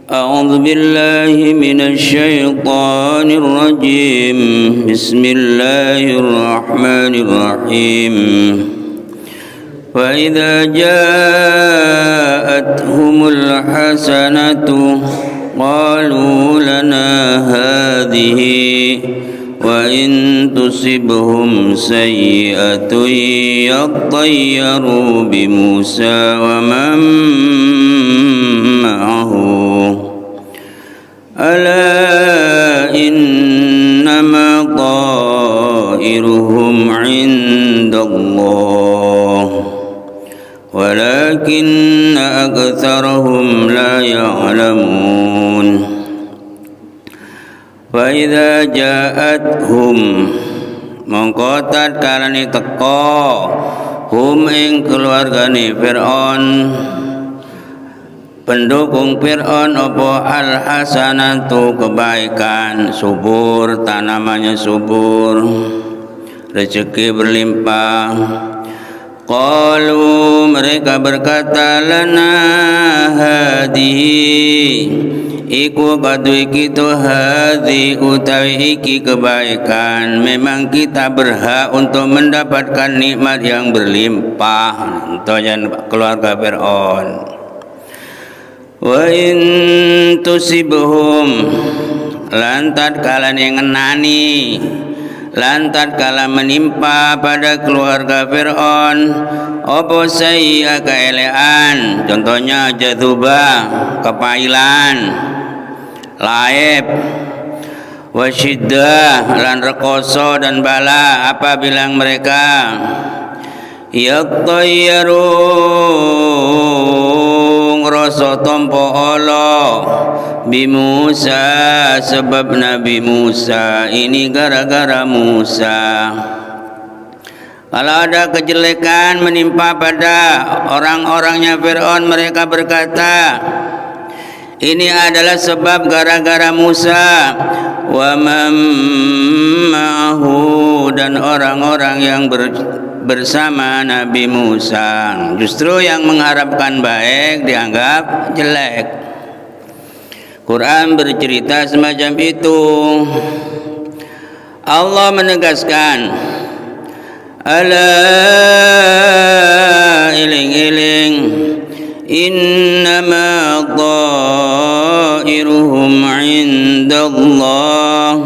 أعوذ بالله من الشيطان الرجيم بسم الله الرحمن الرحيم وإذا جاءتهم الحسنة قالوا لنا هذه وإن تصبهم سيئة يطيروا بموسى ومن معه ألا إنما طائرهم عند الله ولكن أكثرهم لا يعلمون وإذا جاءتهم mongko tatkalane teka hum ing keluargane Fir'aun pendukung Fir'aun apa al-hasanatu kebaikan subur, tanamannya subur, rezeki berlimpah. Qalu mereka berkata lana hadihi iku kadui kita hadhi utawi iki kebaikan. Memang kita berhak untuk mendapatkan nikmat yang berlimpah. Contohnya keluarga Fir'aun. Wa in tusibhum lantat kala ngenani lantat kala menimpa pada keluarga Fir'aun apa sayya keelean, contohnya jadubah kepailan, laib, wasyiddah lan rekoso dan bala, apa bilang mereka yattayyaru rasa tompo Allah bi Musa, sebab Nabi Musa ini gara-gara Musa. Kalau ada kejelekan menimpa pada orang-orangnya Fir'aun, mereka berkata ini adalah sebab gara-gara Musa. Wa man ma'ahu dan orang-orang yang bersama Nabi Musa. Justru yang mengharapkan baik dianggap jelek. Quran bercerita semacam itu. Allah menegaskan, ala iling-iling innama ta'iruhum indallah,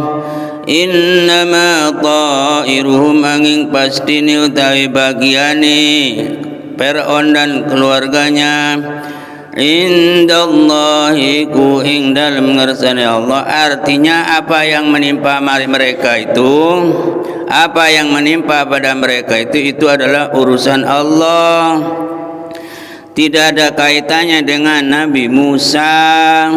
innama ta'iruhum angin pastini utawi bagiani Fir'aun dan keluarganya indallahi ku ing dalem ngersane Allah. Artinya apa yang menimpa mereka itu, apa yang menimpa pada mereka itu adalah urusan Allah, tidak ada kaitannya dengan Nabi Musa.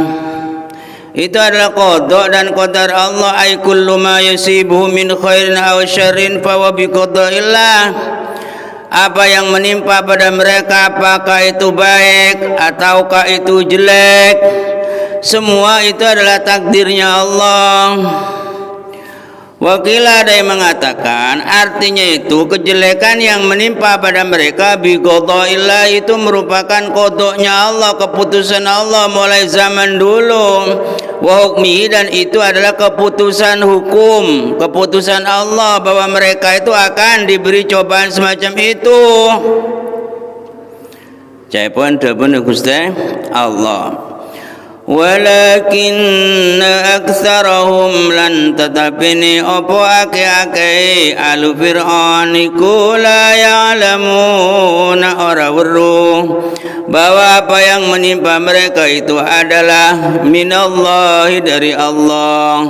Itu adalah qada dan qadar Allah. Ay kullu ma yusibuhu min khairin aw syarrin fa wa bi qadaillah. Apa yang menimpa pada mereka, apakah itu baik ataukah itu jelek, semua itu adalah takdirnya Allah. Wakilah ada yang mengatakan artinya itu kejelekan yang menimpa pada mereka bi qadaillah itu merupakan kodoknya Allah, keputusan Allah mulai zaman dulu. Wa hukmi dan itu adalah keputusan hukum, keputusan Allah bahwa mereka itu akan diberi cobaan semacam itu. Jaipun dapun Gusti Allah. Walakinna aktsarahum lan tatapini opo ake-ake alu Fir'aun iku la ya'lamuna ora weruh bahwa apa yang menimpa mereka itu adalah minallahi dari Allah.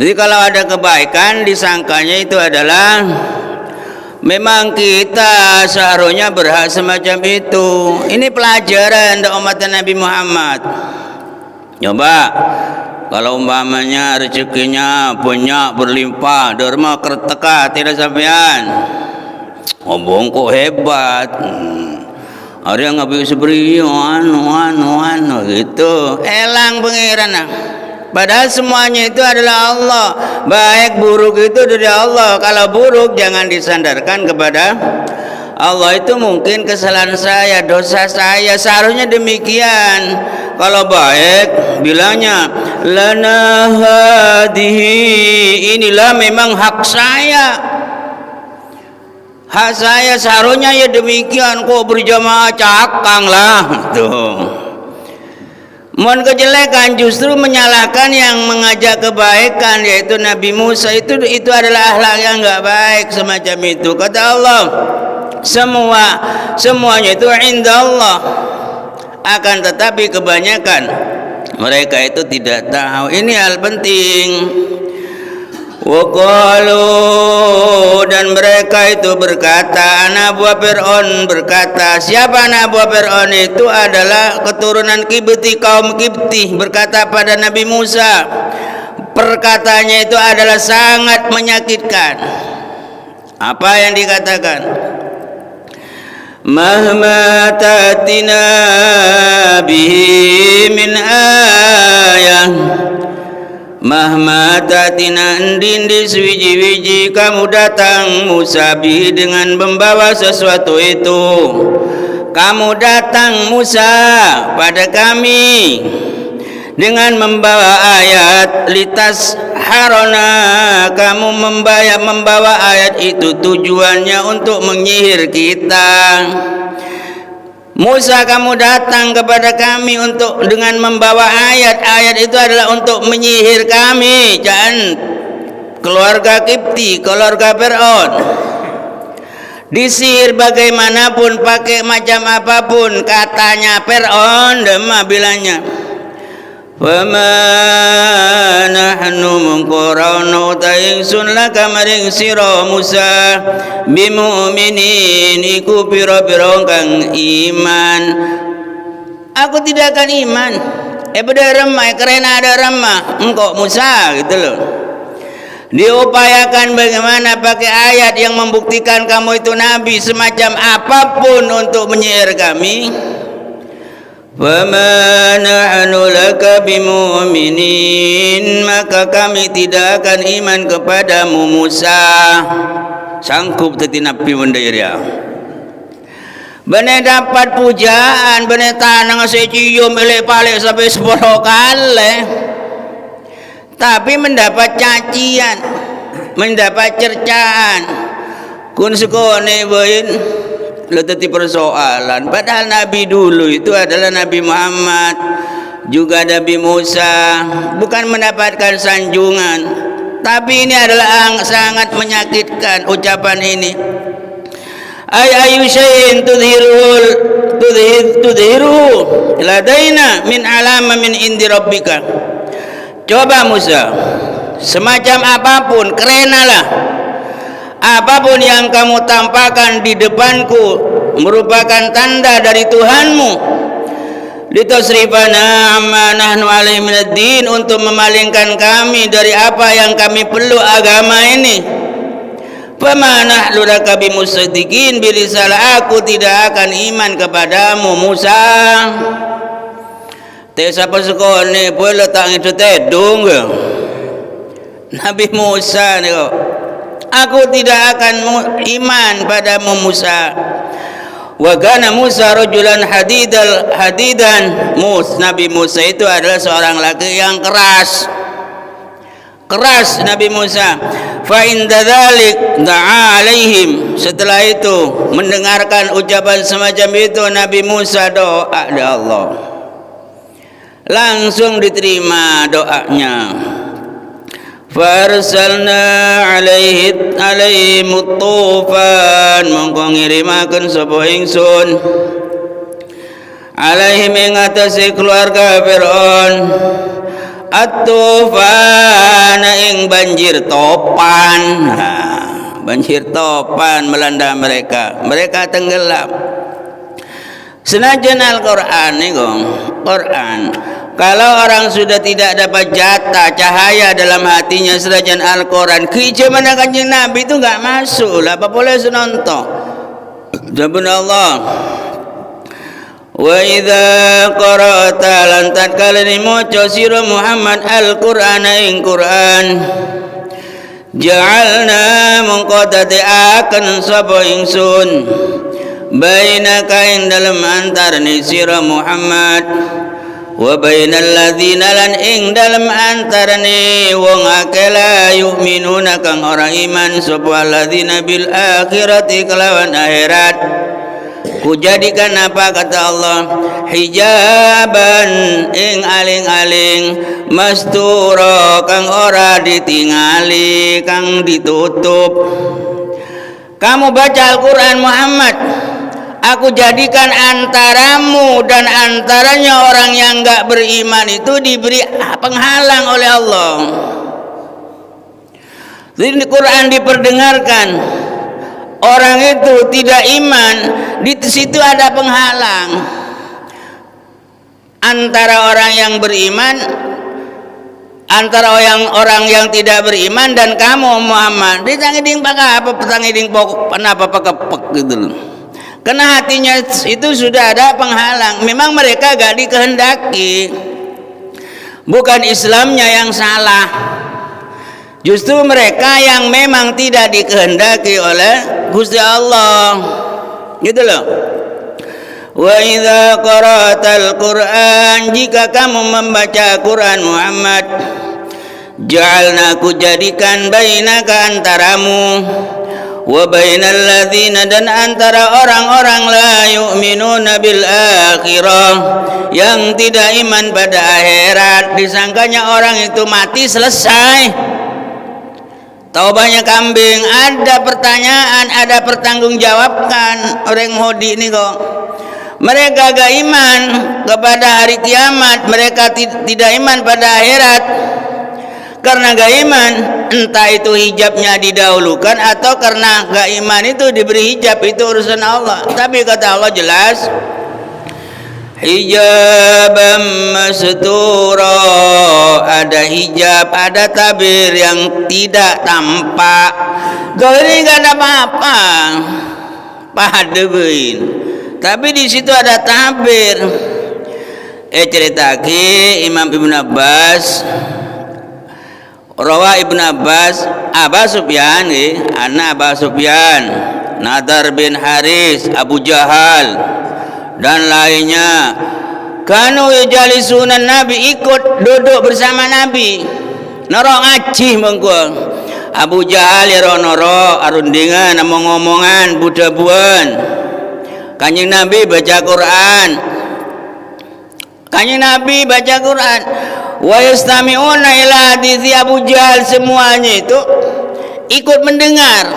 Jadi kalau ada kebaikan disangkanya itu adalah memang kita seharusnya berhak semacam itu. Ini pelajaran untuk umat Nabi Muhammad. Coba kalau umpamanya rezekinya banyak berlimpah, derma kerteka tidak sampean. Ngomong kok hebat. Ada yang ngabis beri anu gitu. Elang pengiran. Padahal semuanya itu adalah Allah. Baik buruk itu dari Allah. Kalau buruk jangan disandarkan kepada Allah. Itu mungkin kesalahan saya, dosa saya, seharusnya demikian. kalau baik bilangnya lana hadihi, inilah memang hak saya. Hak saya seharusnya ya demikian, kok berjamaah cakang lah tuh. Mohon kejelekan justru menyalahkan yang mengajak kebaikan, yaitu Nabi Musa. Itu adalah akhlak yang enggak baik semacam itu. Kata Allah, semuanya itu inda Allah, akan tetapi kebanyakan mereka itu tidak tahu. Ini hal penting. Waqalu, dan mereka itu berkata, anak buah Fir'aun berkata. Siapa anak buah Fir'aun? Itu adalah keturunan Kibti, kaum Kibti, berkata pada Nabi Musa. Perkataannya itu adalah sangat menyakitkan. Apa yang dikatakan? Mahma tatina bihi min ayah, mahma tatina, ndindi swiji-wiji kamu datang Musa bihi, dengan membawa sesuatu itu. Kamu datang Musa pada kami dengan membawa ayat, litas harona, kamu membawa ayat itu tujuannya untuk menyihir kita. Musa, kamu datang kepada kami untuk dengan membawa ayat itu adalah untuk menyihir kami. Jangan keluarga Kipti, keluarga Fir'aun disihir bagaimanapun, pakai macam apapun, katanya Fir'aun demah bilangnya. Fama nahnu mungqaranu ta'ingsun laka maring sira Musa bimu'minin, iku pira-pira kang iman. Aku tidak akan iman. Beda remah, karena ada remah engkau Musa gitu loh. Diupayakan bagaimana pakai ayat yang membuktikan kamu itu nabi, semacam apapun untuk menyihir kami. Fama nahnu laka bimu'minin, maka kami tidak akan iman kepadamu Musa. Sanggup teti nabi mendairya. Benar dapat pujaan, benar tanang secium elek palik sampai 10 kali, tapi mendapat cacian, mendapat cercaan. Kun sekone bain leteti persoalan. Padahal Nabi dulu itu adalah Nabi Muhammad, juga Nabi Musa, bukan mendapatkan sanjungan. Tapi ini adalah sangat menyakitkan ucapan ini. Ayu syai'in tudhiru ladaina min alama min indi rabbika. Coba Musa, semacam apapun, kerenalah apapun yang kamu tampakkan di depanku merupakan tanda dari Tuhanmu. Litasrifana amma nahnu alaihi minad-din, untuk memalingkan kami dari apa yang kami perlu agama ini. Fama nahnu laka bimusaddiqin bilisalah, aku tidak akan iman kepadamu Musa. Teh siapa sekone boleh letak itu tedung ke Nabi Musa ni kok. Aku tidak akan iman padamu Musa. Wa kana Musa rajulan hadidan. Nabi Musa itu adalah seorang laki yang keras Nabi Musa. Fa inda dzalik da'a alaihim, setelah itu mendengarkan ucapan semacam itu Nabi Musa doa kepada Allah, langsung diterima doanya. Farsalna alaihim tufan, mongko ngirimaken sapa ingsun alaihim ing atase keluarga Fir'aun at-tufan, ing banjir topan. Banjir topan melanda mereka tenggelam. Senajan Al-Quran nih Quran, kalau orang sudah tidak dapat jatah cahaya dalam hatinya senajan Al-Quran, keijamana Kanjeng Nabi itu enggak masuk lah. Apa boleh senonton Zabun Allah. Wa idza qara'ta lan tatkala maca sira Muhammad Al-Qur'ana ing Quran, ja'alna mongko dadekaken sapa ingsun bainaka ing dalem antarane sira Muhammad wa bainal ladzina lan ing dalem antarane wong akeh la yu'minuna kang ora iman sapa ladzina bil akhirati kelawan akhirat. Kujadikan apa kata Allah, hijaban ing aling-aling mastura kang ora ditingali kang ditutup. Kamu baca Al-Quran Muhammad, aku jadikan antaramu dan antaranya orang yang enggak beriman itu diberi penghalang oleh Allah. Jadi Quran diperdengarkan, orang itu tidak iman, di situ ada penghalang antara orang yang beriman, antara orang yang tidak beriman dan kamu Muhammad. Ditangiding pakai apa? Petangiding pokok kenapa pakepek gitu loh. Karena hatinya itu sudah ada penghalang. Memang mereka gak dikehendaki. Bukan Islamnya yang salah. Justru mereka yang memang tidak dikehendaki oleh Gusti Allah. Gitu loh. Wa idza qara'atal Qur'an, jika kamu membaca Quran Muhammad, ja'alna ku jadikan bainaka antaramu wa bainal ladzina dan antara orang-orang la yu'minuna bil akhirah yang tidak iman pada akhirat. Disangkanya orang itu mati selesai. Tahu banyak kambing, ada pertanyaan, ada pertanggungjawabkan. Orang Hodi ini kok mereka gak iman kepada hari kiamat, mereka tidak iman pada akhirat. Karena gak iman, entah itu hijabnya didahulukan atau karena gak iman itu diberi hijab, itu urusan Allah. Tapi kata Allah jelas, hijaban mastura, ada hijab, ada tabir yang tidak tampak. Kalau ini gak ada apa-apa, pahadebein. Tapi di situ ada tabir. Ceritaki Imam Ibn Abbas, Rawa Ibn Abbas, Abbas Sufyan, anak Abbas Sufyan, Nadar bin Haris, Abu Jahal dan lainnya. Kanu yajlisunan Nabi, ikut duduk bersama Nabi. Noro ngaji mengko. Abu Jahal ya noro arundingan ngomong-ngomongan budabuan. Kanjeng Nabi baca Quran. Kanjeng Nabi baca Quran. Wa yastami'una ila hadithi Abu Jahal, semuanya itu ikut mendengar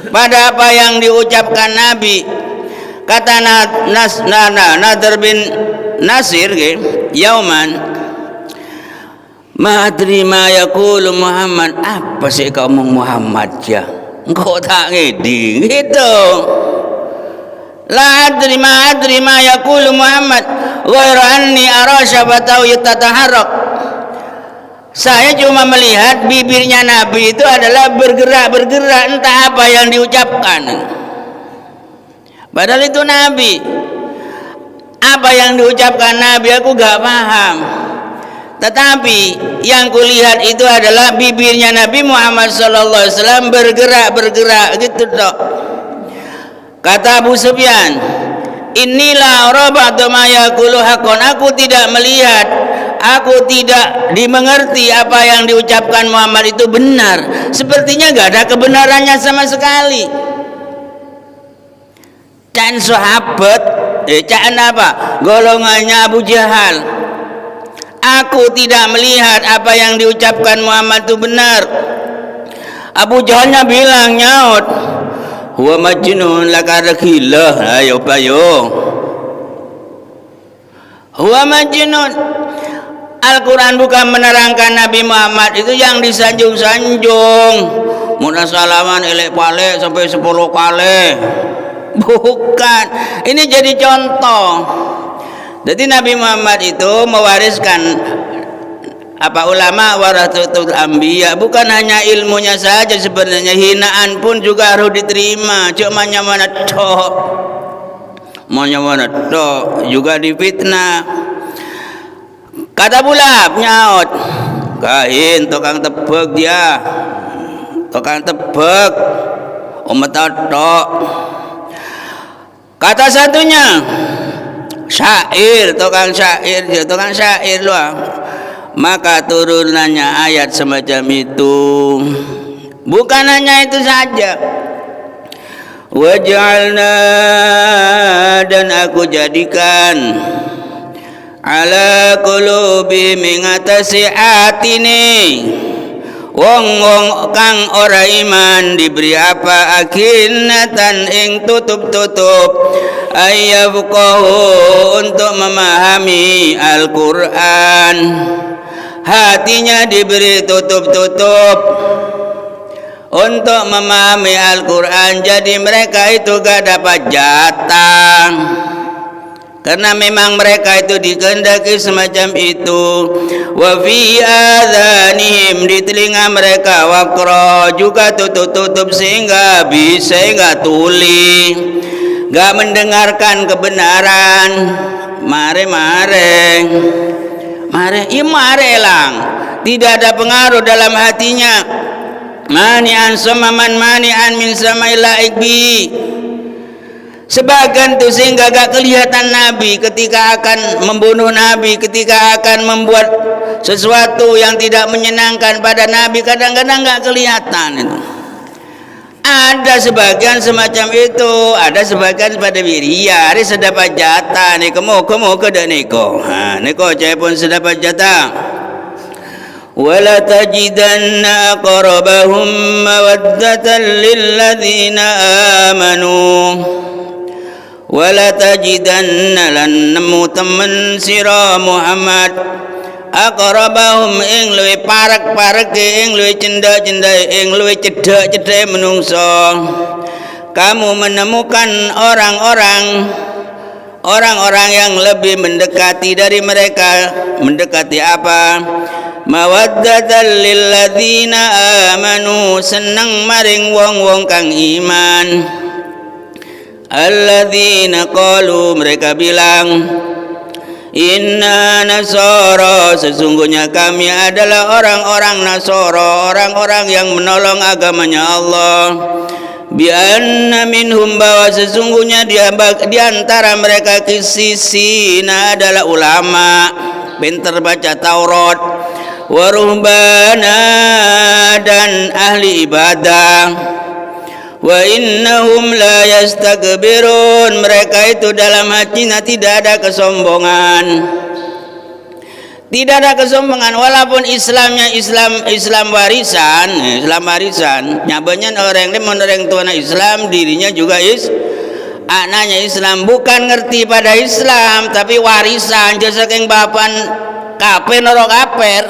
pada apa yang diucapkan Nabi. Kata Nadar bin Nasir, yauman ma adri ma yaqulu Muhammad, apa sih kamu Muhammad ya? Engkau tak ngedi gitu. La adri ma yaqulu Muhammad ghairu anni ara syabatahu yatataharrak. Saya cuma melihat bibirnya Nabi itu adalah bergerak entah apa yang diucapkan. Padahal itu Nabi. Apa yang diucapkan Nabi aku gak paham. Tetapi yang kulihat itu adalah bibirnya Nabi Muhammad SAW bergerak gitu dok. Kata Abu Sufyan, inilah rabatu ma yaqulu hakon. Aku tidak melihat, aku tidak dimengerti apa yang diucapkan Muhammad itu benar. Sepertinya gak ada kebenarannya sama sekali. Can sahabat, can apa? Golongannya Abu Jahal. Aku tidak melihat apa yang diucapkan Muhammad itu benar. Abu Jahalnya bilang nyaut, huwa majnun lakar gila. Ayo payo. Huwa majnun. Al-Quran bukan menerangkan Nabi Muhammad itu yang disanjung-sanjung. Muna salaman elek pale sampai 10 kali. Bukan. Ini jadi contoh. Jadi Nabi Muhammad itu mewariskan apa ulama warasatul anbiya, bukan hanya ilmunya saja sebenarnya, hinaan pun juga harus diterima. Cuma mana tok. Maunya mana tok juga difitnah. Kata Bulab nyaut, kahin tukang tebek dia. Tukang tebek umat tok. Kata satunya, syair, tukang syair lu. Maka turunannya ayat semacam itu. Bukan hanya itu saja. Waj'alna, dan aku jadikan, ala qulubi mengatasi atine wong kang ora iman diberi apa akinatan ing tutup ayyafqahu untuk memahami Al-Qur'an. Hatinya diberi tutup untuk memahami Al-Quran. Jadi mereka itu gak dapat jatah, karena memang mereka itu dikehendaki semacam itu. Wa fi adhanihim, di telinga mereka waqra, juga tutup sehingga bisa gak tuli, gak mendengarkan kebenaran. Mare lang, tidak ada pengaruh dalam hatinya. Mani'an samaman mani'an min sama'il la'ikbi, sebagian itu sehingga gak kelihatan Nabi ketika akan membunuh Nabi, ketika akan membuat sesuatu yang tidak menyenangkan pada Nabi, kadang-kadang gak kelihatan itu. Ada sebagian semacam itu, ada sebagian pada wiria, hari sedapat jatah ni kemo ke dak niko. Niko cai pun sedapat jatah. Wala tajidanna aqrabahum mawaddatan lilladzina amanu. Wala tajidanna lan nemu temen sira Muhammad aqrabahum ing luwih parek ing luwih cendak-cendak ing luwih cedhak menungso. Kamu menemukan orang-orang yang lebih mendekati dari mereka. Mendekati apa? Mawaddatan lilladzina amanu, seneng maring wong-wong kang iman. Alladzina qalu, mereka bilang, inna nasara, sesungguhnya kami adalah orang-orang Nasara, orang-orang yang menolong agamanya Allah. Bi anna minhum, bahwa sesungguhnya di antara mereka kisisina adalah ulama, pintar baca Taurat, waruhbana, dan ahli ibadah. Wa innahum la yastakbirun, mereka itu dalam hatinya tidak ada kesombongan. Tidak ada kesombongan, walaupun Islamnya Islam warisan, nyabanya orang tuana Islam, dirinya juga anaknya Islam, bukan ngerti pada Islam, tapi warisan jasa keng bapan kape norok kaper.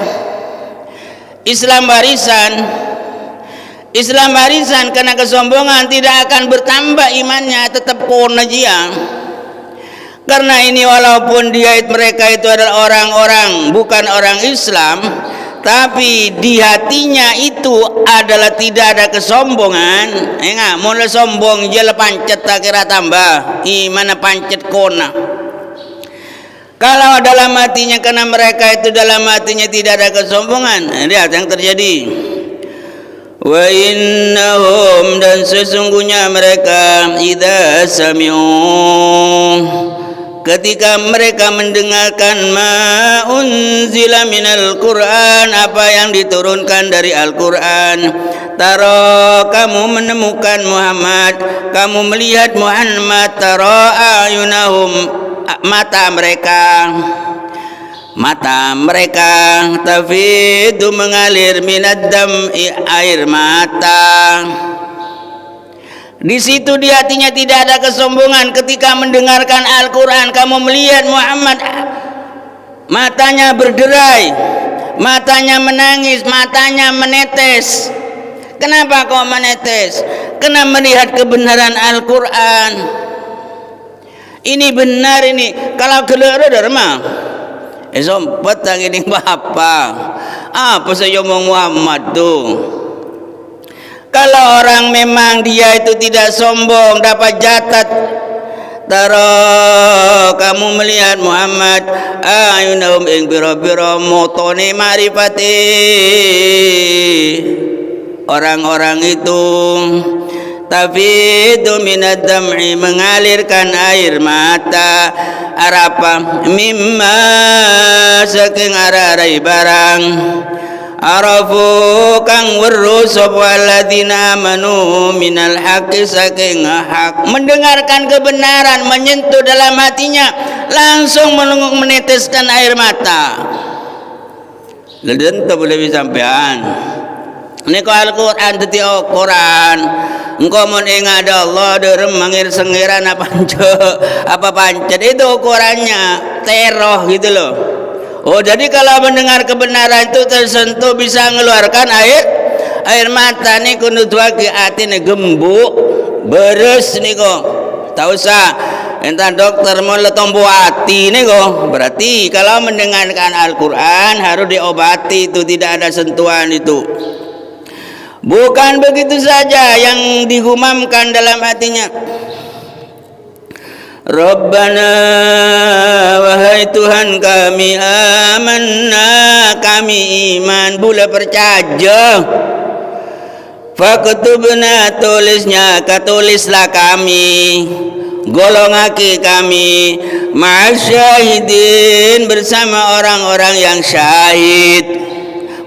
Islam warisan karena kesombongan tidak akan bertambah imannya, tetap kono aja. Karena ini walaupun mereka itu adalah orang-orang bukan orang Islam, tapi di hatinya itu adalah tidak ada kesombongan. Enggak, mulai sombong je pancet tak kira tambah, mana pancet kona. Kalau dalam hatinya, karena mereka itu dalam hatinya tidak ada kesombongan, lihat yang terjadi. Wa innahum, dan sesungguhnya mereka, idza sami'u, ketika mereka mendengarkan ma unzila minal Qur'an, apa yang diturunkan dari Al-Qur'an, tara, kamu menemukan Muhammad, kamu melihat Muhammad, tara ayunahum, mata mereka tafidu, mengalir, minad dam'i, air mata. Di situ di hatinya tidak ada kesombongan. Ketika mendengarkan Al-Quran, kamu melihat Muhammad, matanya berderai, matanya menangis, matanya menetes. Kenapa kok menetes? Karena melihat kebenaran Al-Quran. Ini benar ini. Kalau gelera mah, sompet lagi ini apa? Apa saya ngomong Muhammad tuh? Kalau orang memang dia itu tidak sombong, dapat jatah, tara, kamu melihat Muhammad, ayunahum ing biro-biro motone marifati, orang-orang itu tafidu minad dam'i, mengalirkan air mata, arapa mimma saking ararai barang, arafu kang weruh sapa alladzina amanu minal haqqi saking hak, mendengarkan kebenaran, menyentuh dalam hatinya, langsung meneteskan air mata. Leden tu boleh disampaikan. Ini ko Al-Quran teti Quran. Engkau mun ingat ada Allah derem mangir sengiran apa pancet itu ukurannya teroh gitu loh. Oh, jadi kalau mendengar kebenaran itu tersentuh bisa mengeluarkan air mata nih kudu duagi atine gembuk beres nih kok. Tak usah entah dokter mau letombo hati nih kok. Berarti kalau mendengarkan Al-Quran harus diobati, itu tidak ada sentuhan itu. Bukan begitu saja yang digumamkan dalam hatinya. Rabbana, wahai Tuhan kami, amanna, kami iman, bula percaya. Faktubna, tulisnya, katulislah kami, golongake kami, ma'asyahidin, bersama orang-orang yang syahid,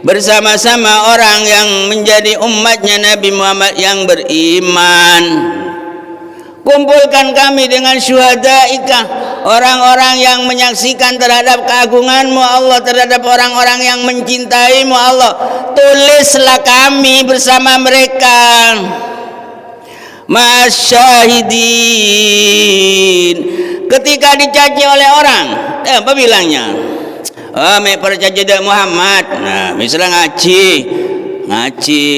bersama-sama orang yang menjadi umatnya Nabi Muhammad yang beriman. Kumpulkan kami dengan syuhadaika, orang-orang yang menyaksikan terhadap keagunganmu Allah, terhadap orang-orang yang mencintaimu Allah. Tulislah kami bersama mereka, masyahidin. Ketika dicaci oleh orang, apa bilangnya? Oh, me percaya Muhammad. Nah, misalnya ngaji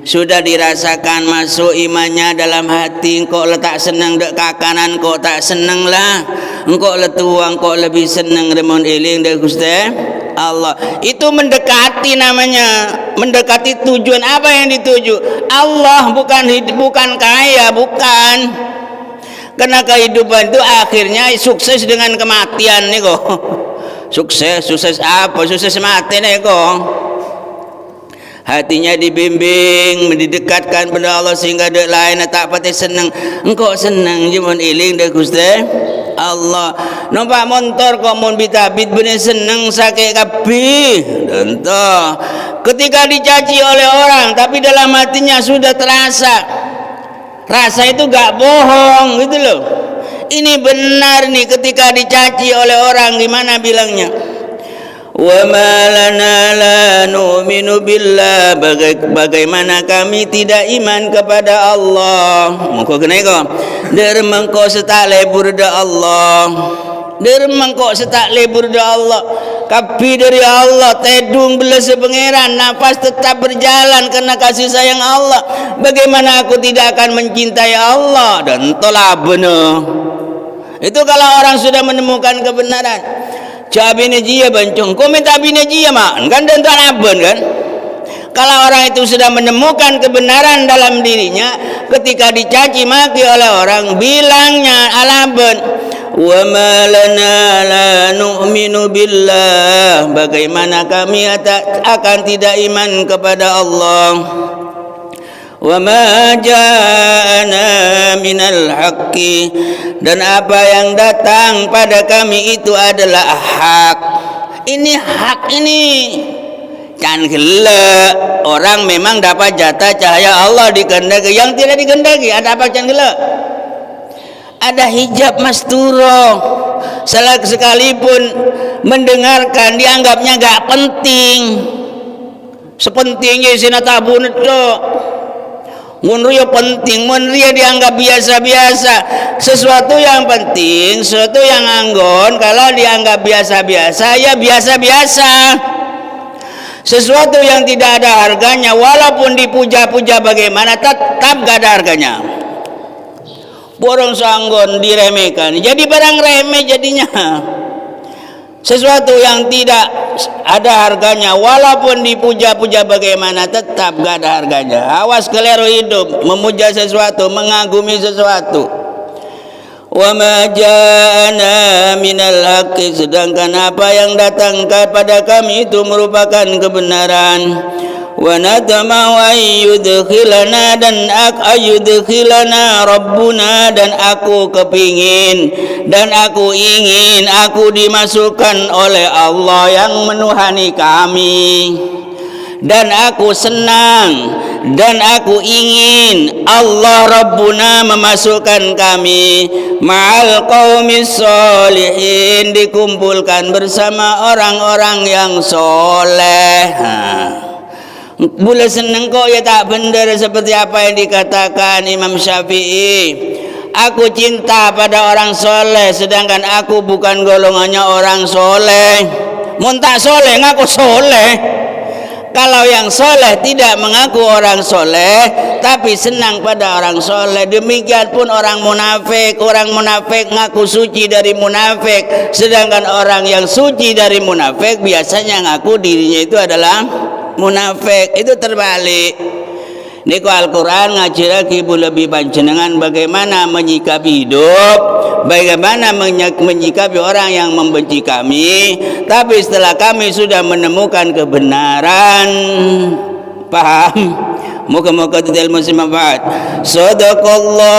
sudah dirasakan masuk imannya dalam hati, engkau letak senang dek kanan, kok tak senang lah, engkau letuang kok lebih senang remon eling dek Gusti Allah. Itu mendekati namanya, mendekati tujuan. Apa yang dituju? Allah, bukan kaya, bukan. Karena kehidupan itu akhirnya sukses dengan kematian nih kok. Sukses apa? Sukses mati nih kok. Hatinya dibimbing, mendidekatkan pada Allah sehingga dek lain tak pati senang. Engkau senang je mun iling dek Gusti Allah. Nampak motor kok mun bitabit bener senang sakit kapi. Tentu ketika dicaci oleh orang tapi dalam hatinya sudah terasa. Rasa itu gak bohong gitu loh. Ini benar nih, ketika dicaci oleh orang gimana bilangnya? Wa ma lana la nu'minu billah, bagaimana kami tidak iman kepada Allah. Mengko kene kok dermengko setak lebur da Allah, dermengko setak lebur da Allah, kapi dari Allah, tedung belas pangeran, nafas tetap berjalan karena kasih sayang Allah. Bagaimana aku tidak akan mencintai Allah? Dan tolak benar. Itu kalau orang sudah menemukan kebenaran. Cabine jia bancung, komentar bine jia mak, kan dan tanaben kan. Kalau orang itu sudah menemukan kebenaran dalam dirinya, ketika dicaci maki oleh orang, bilangnya alaben, wa ma lana la nu'minu billah, bagaimana kami akan tidak iman kepada Allah. Wa ma ja'ana minal haqqi, dan apa yang datang pada kami itu adalah hak. Ini hak ini. Kan gila orang memang dapat jatah cahaya Allah dikehendaki, yang tidak dikehendaki ada apa can gila? Ada hijab masturo. Salah sekalipun mendengarkan dianggapnya gak penting. Sepentingnya sina tabun itu. Munria penting, munria dianggap biasa-biasa. Sesuatu yang penting, sesuatu yang anggon, kalau dianggap biasa-biasa, ya biasa-biasa. Sesuatu yang tidak ada harganya, walaupun dipuja-puja bagaimana, tetap gak ada harganya. Borong sanggon diremehkan, jadi barang remeh jadinya. Sesuatu yang tidak ada harganya, walaupun dipuja-puja bagaimana, tetap gak ada harganya. Awas keliru hidup memuja sesuatu, mengagumi sesuatu. Wa ma ja'ana minal haqqi, sedangkan apa yang datang kepada kami itu merupakan kebenaran. wa natma'u ayyudkhilana dan ayyudkhilana rabbuna dan aku kepingin dan aku ingin aku dimasukkan oleh Allah yang menuhani kami, dan aku senang dan aku ingin Allah Rabbuna memasukkan kami ma'al qaumis sholihin, dikumpulkan bersama orang-orang yang soleh. Boleh senang kok ya tak benar seperti apa yang dikatakan Imam Syafi'i. Aku cinta pada orang soleh sedangkan aku bukan golongannya orang soleh. Muntah soleh ngaku soleh. Kalau yang soleh tidak mengaku orang soleh tapi senang pada orang soleh, demikian pun orang munafik. Orang munafik ngaku suci dari munafik, sedangkan orang yang suci dari munafik biasanya ngaku dirinya itu adalah munafik. Itu terbalik. Niku Al-Quran ngajirake lebih panjenengan bagaimana menyikapi hidup, bagaimana menyikapi orang yang membenci kami, tapi setelah kami sudah menemukan kebenaran. Paham? Muka-muka tidak ilmu semanfaat. Sadaqallah